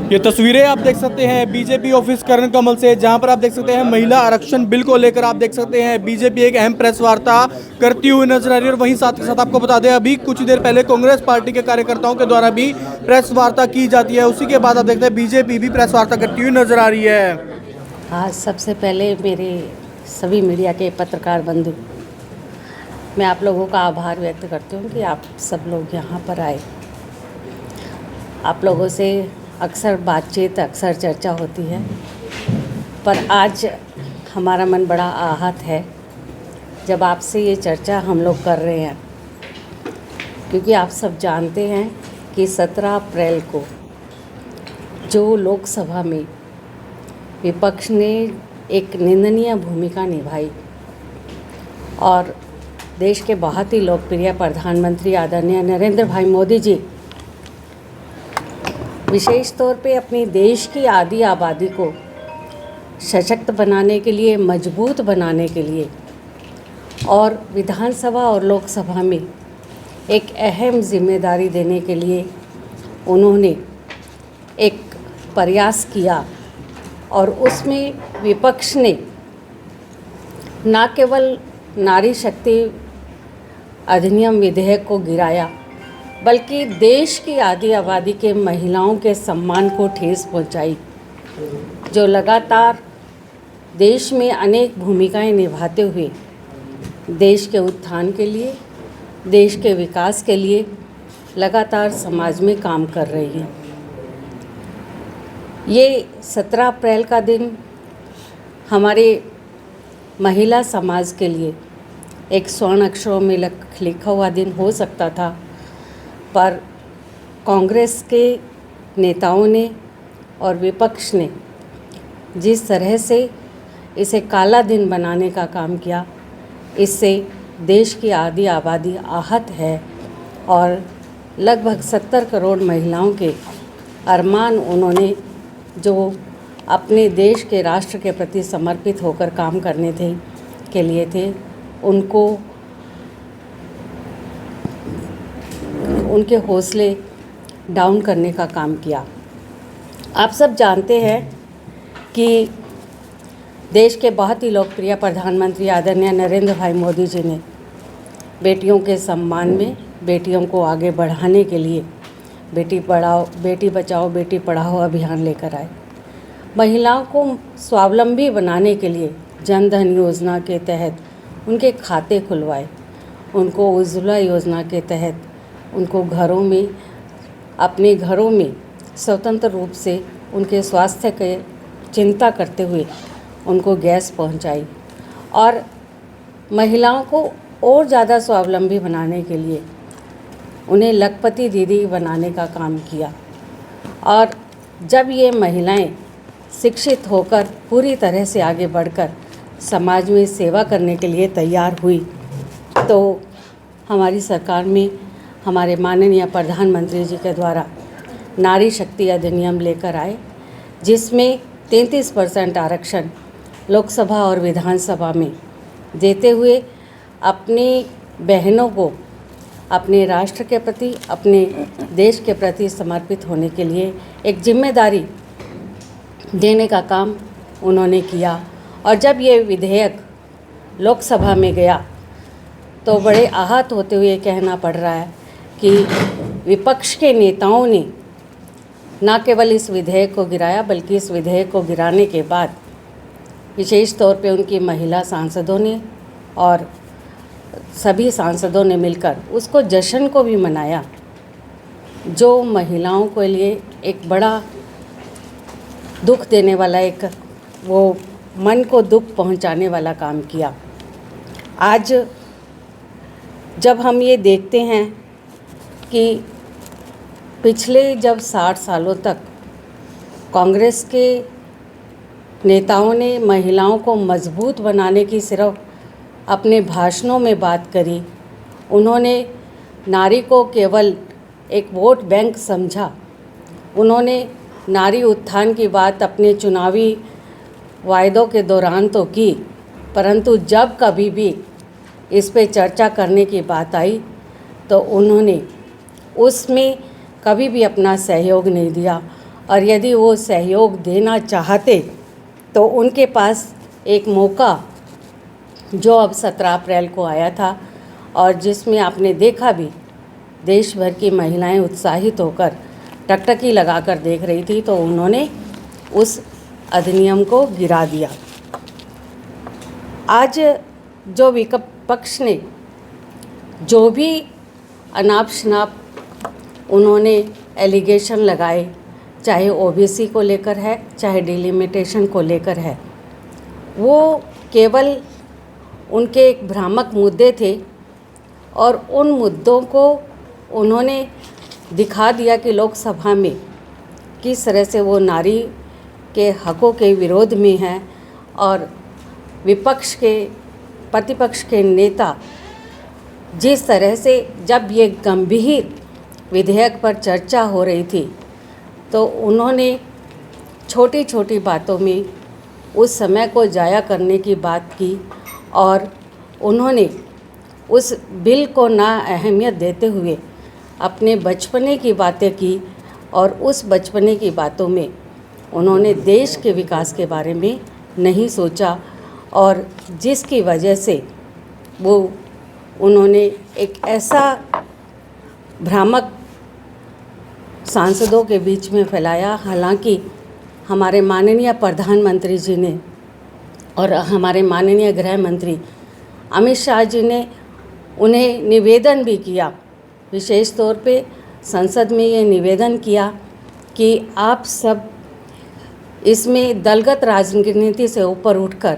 ये तस्वीरें आप देख सकते हैं बीजेपी ऑफिस कर्ण कमल से, जहां पर आप देख सकते हैं महिला आरक्षण बिल को लेकर आप देख सकते हैं बीजेपी एक अहम प्रेस वार्ता करती हुई नजर आ रही है। और वहीं साथ के साथ आपको बता दें, अभी कुछ देर पहले कांग्रेस पार्टी के कार्यकर्ताओं के द्वारा भी प्रेस वार्ता की जाती है। उसी के बाद आप देखते हैं बीजेपी भी प्रेस वार्ता करती हुई नजर आ रही है। हाँ, सबसे पहले मेरे सभी मीडिया के पत्रकार बंधु, मैं आप लोगों का आभार व्यक्त करती हूँ कि आप सब लोग यहाँ पर आए। आप लोगों से अक्सर बातचीत, अक्सर चर्चा होती है, पर आज हमारा मन बड़ा आहत है जब आपसे ये चर्चा हम लोग कर रहे हैं, क्योंकि आप सब जानते हैं कि 17 अप्रैल को जो लोकसभा में विपक्ष ने एक निंदनीय भूमिका निभाई और देश के बहुत ही लोकप्रिय प्रधानमंत्री आदरणीय नरेंद्र भाई मोदी जी विशेष तौर पे अपने देश की आधी आबादी को सशक्त बनाने के लिए, मजबूत बनाने के लिए और विधानसभा और लोकसभा में एक अहम जिम्मेदारी देने के लिए उन्होंने एक प्रयास किया। और उसमें विपक्ष ने न केवल नारी शक्ति अधिनियम विधेयक को गिराया, बल्कि देश की आधी आबादी के महिलाओं के सम्मान को ठेस पहुंचाई, जो लगातार देश में अनेक भूमिकाएं निभाते हुए देश के उत्थान के लिए, देश के विकास के लिए लगातार समाज में काम कर रही हैं। ये 17 अप्रैल का दिन हमारे महिला समाज के लिए एक स्वर्ण अक्षरों में लिखा हुआ दिन हो सकता था, पर कांग्रेस के नेताओं ने और विपक्ष ने जिस तरह से इसे काला दिन बनाने का काम किया, इससे देश की आधी आबादी आहत है और लगभग 70 करोड़ महिलाओं के अरमान उन्होंने जो अपने देश के राष्ट्र के प्रति समर्पित होकर काम करने के लिए थे, उनके हौसले डाउन करने का काम किया। आप सब जानते हैं कि देश के बहुत ही लोकप्रिय प्रधानमंत्री आदरणीय नरेंद्र भाई मोदी जी ने बेटियों के सम्मान में, बेटियों को आगे बढ़ाने के लिए बेटी बचाओ बेटी पढ़ाओ अभियान लेकर आए। महिलाओं को स्वावलंबी बनाने के लिए जन धन योजना के तहत उनके खाते खुलवाए, उनको उज्ज्वला योजना के तहत उनको अपने घरों में स्वतंत्र रूप से उनके स्वास्थ्य के चिंता करते हुए उनको गैस पहुंचाई और महिलाओं को और ज़्यादा स्वावलंबी बनाने के लिए उन्हें लखपति दीदी बनाने का काम किया। और जब ये महिलाएं शिक्षित होकर पूरी तरह से आगे बढ़कर समाज में सेवा करने के लिए तैयार हुई, तो हमारी सरकार में हमारे माननीय प्रधानमंत्री जी के द्वारा नारी शक्ति अधिनियम लेकर आए, जिसमें 33% आरक्षण लोकसभा और विधानसभा में देते हुए अपनी बहनों को अपने राष्ट्र के प्रति, अपने देश के प्रति समर्पित होने के लिए एक जिम्मेदारी देने का काम उन्होंने किया। और जब ये विधेयक लोकसभा में गया तो बड़े आहत होते हुए कहना पड़ रहा है कि विपक्ष के नेताओं ने न केवल इस विधेयक को गिराया, बल्कि इस विधेयक को गिराने के बाद विशेष तौर पे उनकी महिला सांसदों ने और सभी सांसदों ने मिलकर उसको जश्न को भी मनाया, जो महिलाओं के लिए एक बड़ा दुख देने वाला, एक वो मन को दुख पहुंचाने वाला काम किया। आज जब हम ये देखते हैं कि पिछले जब 60 सालों तक कांग्रेस के नेताओं ने महिलाओं को मजबूत बनाने की सिर्फ अपने भाषणों में बात करी, उन्होंने नारी को केवल एक वोट बैंक समझा, उन्होंने नारी उत्थान की बात अपने चुनावी वायदों के दौरान तो की, परंतु जब कभी भी इस पे चर्चा करने की बात आई तो उन्होंने उसमें कभी भी अपना सहयोग नहीं दिया और यदि वो सहयोग देना चाहते तो उनके पास एक मौका जो अब 17 अप्रैल को आया था और जिसमें आपने देखा भी देश भर की महिलाएं उत्साहित होकर टकटकी लगाकर देख रही थी, तो उन्होंने उस अधिनियम को गिरा दिया। आज जो विपक्ष ने जो भी अनाप शनाप उन्होंने एलिगेशन लगाए, चाहे ओबीसी को लेकर है, चाहे डिलिमिटेशन को लेकर है, वो केवल उनके एक भ्रामक मुद्दे थे और उन मुद्दों को उन्होंने दिखा दिया कि लोकसभा में किस तरह से वो नारी के हकों के विरोध में हैं और विपक्ष के प्रतिपक्ष के नेता जिस तरह से जब ये गंभीर विधेयक पर चर्चा हो रही थी तो उन्होंने छोटी छोटी बातों में उस समय को ज़ाया करने की बात की और उन्होंने उस बिल को ना अहमियत देते हुए अपने बचपने की बातें की और उस बचपने की बातों में उन्होंने देश के विकास के बारे में नहीं सोचा और जिसकी वजह से वो उन्होंने एक ऐसा भ्रामक सांसदों के बीच में फैलाया। हालांकि हमारे माननीय प्रधानमंत्री जी ने और हमारे माननीय गृह मंत्री अमित शाह जी ने उन्हें निवेदन भी किया, विशेष तौर पे संसद में ये निवेदन किया कि आप सब इसमें दलगत राजनीति से ऊपर उठकर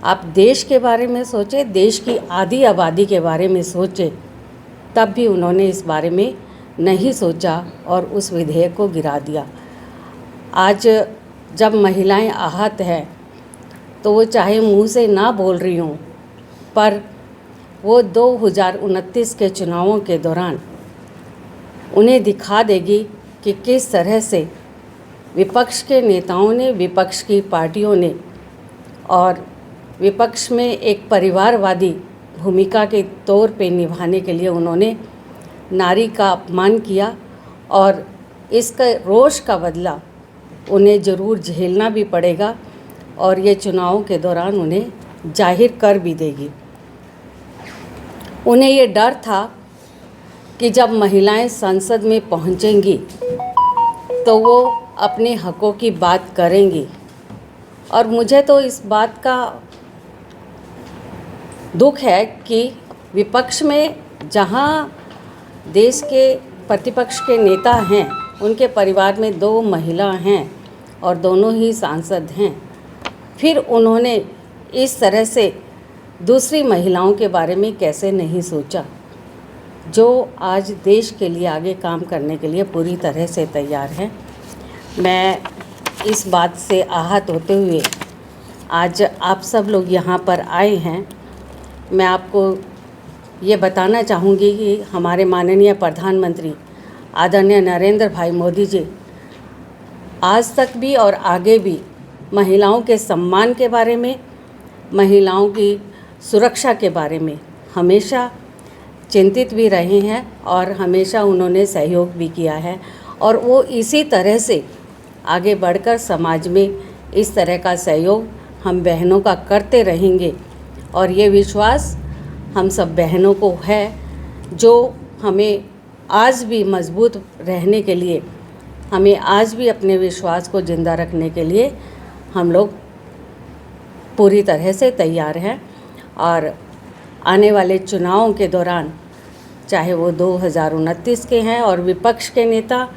आप देश के बारे में सोचें, देश की आधी आबादी के बारे में सोचें। तब भी उन्होंने इस बारे में नहीं सोचा और उस विधेयक को गिरा दिया। आज जब महिलाएं आहत हैं तो वो चाहे मुंह से ना बोल रही हों, पर वो 2029 के चुनावों के दौरान उन्हें दिखा देगी कि किस तरह से विपक्ष के नेताओं ने, विपक्ष की पार्टियों ने और विपक्ष में एक परिवारवादी भूमिका के तौर पे निभाने के लिए उन्होंने नारी का अपमान किया और इसका रोष का बदला उन्हें ज़रूर झेलना भी पड़ेगा और ये चुनावों के दौरान उन्हें जाहिर कर भी देगी। उन्हें ये डर था कि जब महिलाएं संसद में पहुंचेंगी तो वो अपने हकों की बात करेंगी और मुझे तो इस बात का दुख है कि विपक्ष में जहां देश के प्रतिपक्ष के नेता हैं, उनके परिवार में 2 महिला हैं और दोनों ही सांसद हैं, फिर उन्होंने इस तरह से दूसरी महिलाओं के बारे में कैसे नहीं सोचा, जो आज देश के लिए आगे काम करने के लिए पूरी तरह से तैयार हैं। मैं इस बात से आहत होते हुए आज आप सब लोग यहाँ पर आए हैं। मैं आपको ये बताना चाहूँगी कि हमारे माननीय प्रधानमंत्री आदरणीय नरेंद्र भाई मोदी जी आज तक भी और आगे भी महिलाओं के सम्मान के बारे में, महिलाओं की सुरक्षा के बारे में हमेशा चिंतित भी रहे हैं और हमेशा उन्होंने सहयोग भी किया है और वो इसी तरह से आगे बढ़कर समाज में इस तरह का सहयोग हम बहनों का करते रहेंगे और ये विश्वास हम सब बहनों को है, जो हमें आज भी मजबूत रहने के लिए, हमें आज भी अपने विश्वास को ज़िंदा रखने के लिए हम लोग पूरी तरह से तैयार हैं। और आने वाले चुनावों के दौरान, चाहे वो 2029 के हैं और विपक्ष के नेता,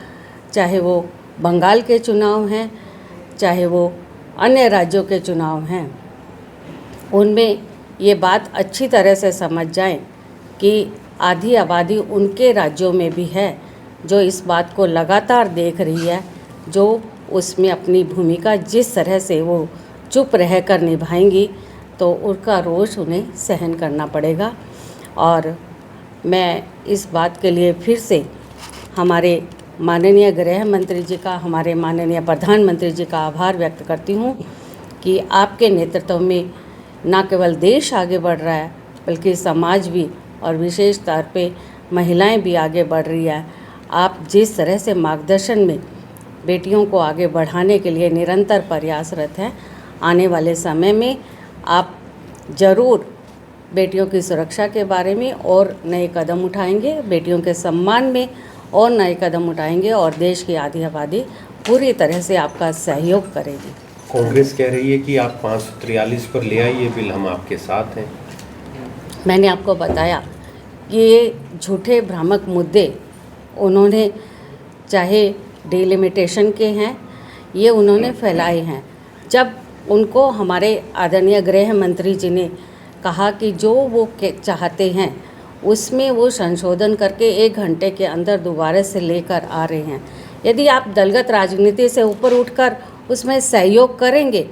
चाहे वो बंगाल के चुनाव हैं, चाहे वो अन्य राज्यों के चुनाव हैं, उनमें ये बात अच्छी तरह से समझ जाएं कि आधी आबादी उनके राज्यों में भी है जो इस बात को लगातार देख रही है, जो उसमें अपनी भूमिका जिस तरह से वो चुप रहकर निभाएंगी तो उनका रोष उन्हें सहन करना पड़ेगा। और मैं इस बात के लिए फिर से हमारे माननीय गृह मंत्री जी का, हमारे माननीय प्रधानमंत्री जी का आभार व्यक्त करती हूँ कि आपके नेतृत्व में न केवल देश आगे बढ़ रहा है बल्कि समाज भी और विशेष तौर पे महिलाएं भी आगे बढ़ रही है। आप जिस तरह से मार्गदर्शन में बेटियों को आगे बढ़ाने के लिए निरंतर प्रयासरत है। आने वाले समय में आप ज़रूर बेटियों की सुरक्षा के बारे में और नए कदम उठाएंगे, बेटियों के सम्मान में और नए कदम उठाएंगे और देश की आधी आबादी पूरी तरह से आपका सहयोग करेगी। कांग्रेस कह रही है कि आप 543 पर ले आइए बिल, हम आपके साथ हैं। मैंने आपको बताया कि ये झूठे भ्रामक मुद्दे उन्होंने चाहे डिलिमिटेशन के हैं, ये उन्होंने फैलाए हैं। जब उनको हमारे आदरणीय गृह मंत्री जी ने कहा कि जो वो चाहते हैं उसमें वो संशोधन करके 1 घंटे के अंदर दोबारा से लेकर आ रहे हैं। यदि आप दलगत राजनीति से ऊपर उठकर उसमें सहयोग करेंगे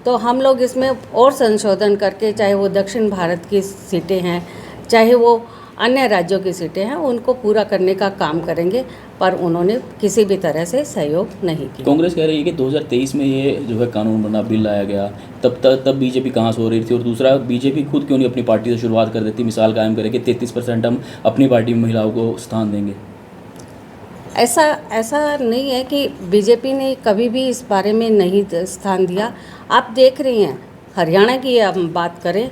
तो हम लोग इसमें और संशोधन करके, चाहे वो दक्षिण भारत की सीटें हैं, चाहे वो अन्य राज्यों की सीटें हैं, उनको पूरा करने का काम करेंगे। पर उन्होंने किसी भी तरह से सहयोग नहीं किया। कांग्रेस कह रही है कि 2023 में ये जो है कानून बना बिल लाया गया, तब बीजेपी कहाँ सो रही थी। और दूसरा, बीजेपी खुद क्यों नहीं अपनी पार्टी से शुरुआत कर देती, मिसाल कायम करे कि 33% हम अपनी पार्टी में महिलाओं को स्थान देंगे। ऐसा नहीं है कि बीजेपी ने कभी भी इस बारे में नहीं स्थान दिया। आप देख रही हैं, हरियाणा की हम बात करें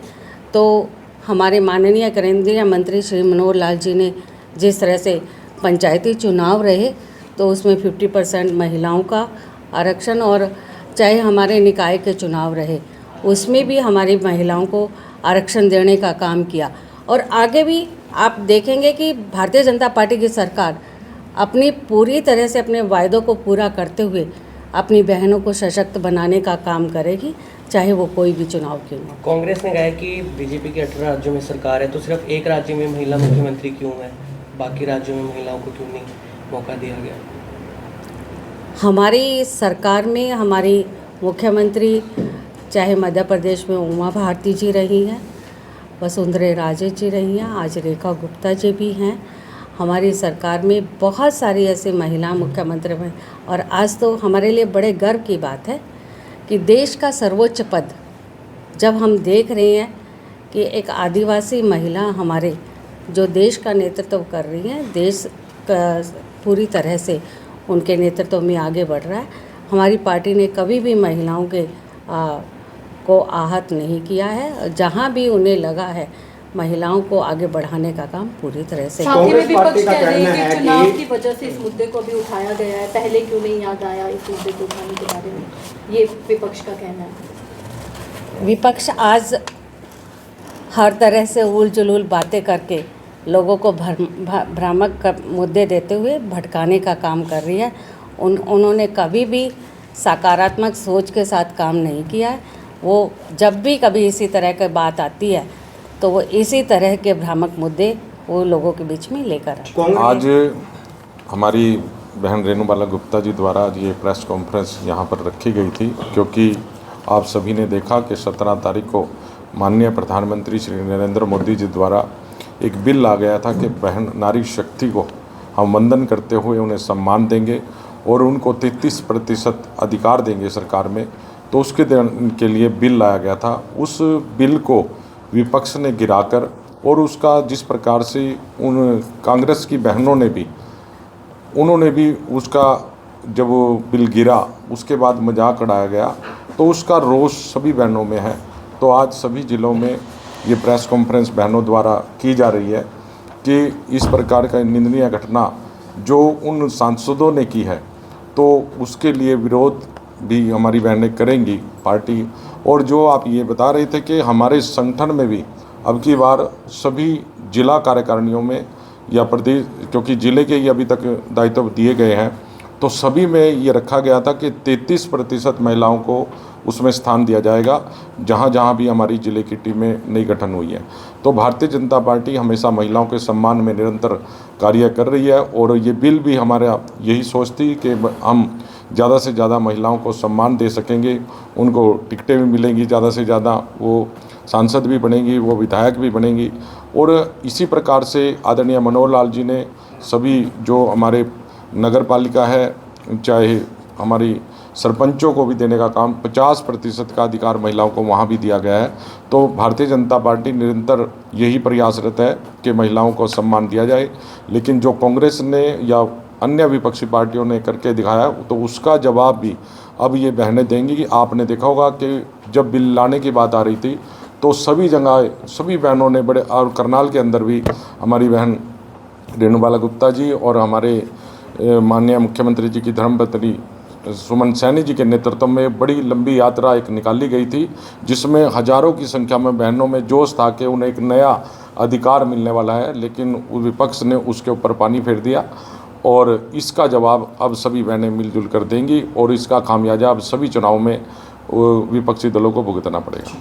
तो हमारे माननीय केंद्रीय मंत्री श्री मनोहर लाल जी ने जिस तरह से पंचायती चुनाव रहे तो उसमें 50% महिलाओं का आरक्षण, और चाहे हमारे निकाय के चुनाव रहे उसमें भी हमारी महिलाओं को आरक्षण देने का काम किया। और आगे भी आप देखेंगे कि भारतीय जनता पार्टी की सरकार अपनी पूरी तरह से अपने वायदों को पूरा करते हुए अपनी बहनों को सशक्त बनाने का काम करेगी, चाहे वो कोई भी चुनाव क्यों हो। कांग्रेस ने कहा है कि बीजेपी के 18 राज्यों में सरकार है तो सिर्फ एक राज्य में महिला मुख्यमंत्री क्यों है, बाकी राज्यों में महिलाओं को क्यों नहीं मौका दिया गया। हमारी सरकार में हमारी मुख्यमंत्री चाहे मध्य प्रदेश में उमा भारती जी रही हैं, वसुंधरा राजे जी रही हैं, आज रेखा गुप्ता जी भी हैं। हमारी सरकार में बहुत सारी ऐसी महिला मुख्यमंत्री हैं। और आज तो हमारे लिए बड़े गर्व की बात है कि देश का सर्वोच्च पद जब हम देख रहे हैं कि एक आदिवासी महिला हमारे जो देश का नेतृत्व कर रही हैं, देश का पूरी तरह से उनके नेतृत्व में आगे बढ़ रहा है। हमारी पार्टी ने कभी भी महिलाओं के को आहत नहीं किया है। जहाँ भी उन्हें लगा है महिलाओं को आगे बढ़ाने का काम पूरी तरह से। साथ ही में विपक्ष कह रहे हैं कि चुनाव की वजह से इस मुद्दे को भी उठाया गया है, पहले क्यों नहीं याद आया इस मुद्दे को उठाने के बारे में, ये विपक्ष का कहना है। विपक्ष आज हर तरह से उल जुलूल बातें करके लोगों को भ्रामक मुद्दे देते हुए भटकाने का काम कर रही है। उन्होंने कभी भी सकारात्मक सोच के साथ काम नहीं किया है। वो जब भी कभी इसी तरह की बात आती है तो वो इसी तरह के भ्रामक मुद्दे वो लोगों के बीच में लेकर आए। आज हमारी बहन रेणुबाला गुप्ता जी द्वारा आज ये प्रेस कॉन्फ्रेंस यहाँ पर रखी गई थी, क्योंकि आप सभी ने देखा कि 17 तारीख को माननीय प्रधानमंत्री श्री नरेंद्र मोदी जी द्वारा एक बिल ला गया था कि बहन नारी शक्ति को हम वंदन करते हुए उन्हें सम्मान देंगे और उनको 33% अधिकार देंगे सरकार में। तो उसके के लिए बिल लाया गया था। उस बिल को विपक्ष ने गिराकर और उसका जिस प्रकार से उन कांग्रेस की बहनों ने भी उन्होंने भी उसका जब वो बिल गिरा उसके बाद मजाक उड़ाया गया, तो उसका रोष सभी बहनों में है। तो आज सभी ज़िलों में ये प्रेस कॉन्फ्रेंस बहनों द्वारा की जा रही है कि इस प्रकार का निंदनीय घटना जो उन सांसदों ने की है तो उसके लिए विरोध भी हमारी बहनें करेंगी पार्टी। और जो आप ये बता रहे थे कि हमारे संगठन में भी अब की बार सभी जिला कार्यकारिणियों में या प्रदेश, क्योंकि ज़िले के ही अभी तक दायित्व दिए गए हैं, तो सभी में ये रखा गया था कि 33% महिलाओं को उसमें स्थान दिया जाएगा जहाँ जहाँ भी हमारी ज़िले की टीमें नई गठन हुई है। तो भारतीय जनता पार्टी हमेशा महिलाओं के सम्मान में निरंतर कार्य कर रही है और ये बिल भी हमारा यही सोचती कि हम ज़्यादा से ज़्यादा महिलाओं को सम्मान दे सकेंगे, उनको टिकटें भी मिलेंगी, ज़्यादा से ज़्यादा वो सांसद भी बनेंगी, वो विधायक भी बनेंगी। और इसी प्रकार से आदरणीय मनोहर लाल जी ने सभी जो हमारे नगर पालिका है, चाहे हमारी सरपंचों को भी देने का काम 50% का अधिकार महिलाओं को वहाँ भी दिया गया है। तो भारतीय जनता पार्टी निरंतर यही प्रयासरत है कि महिलाओं को सम्मान दिया जाए। लेकिन जो कांग्रेस ने या अन्य विपक्षी पार्टियों ने करके दिखाया, तो उसका जवाब भी अब ये बहनें देंगी कि आपने देखा होगा कि जब बिल लाने की बात आ रही थी तो सभी जगह सभी बहनों ने बड़े, और करनाल के अंदर भी हमारी बहन रेणुबाला गुप्ता जी और हमारे माननीय मुख्यमंत्री जी की धर्मपत्नी सुमन सैनी जी के नेतृत्व में बड़ी लंबी यात्रा एक निकाली गई थी, जिसमें हजारों की संख्या में बहनों में जोश था कि उन्हें एक नया अधिकार मिलने वाला है, लेकिन विपक्ष ने उसके ऊपर पानी फेर दिया और इसका जवाब अब सभी बहनें मिलजुल कर देंगी और इसका खामियाजा अब सभी चुनाव में विपक्षी दलों को भुगतना पड़ेगा।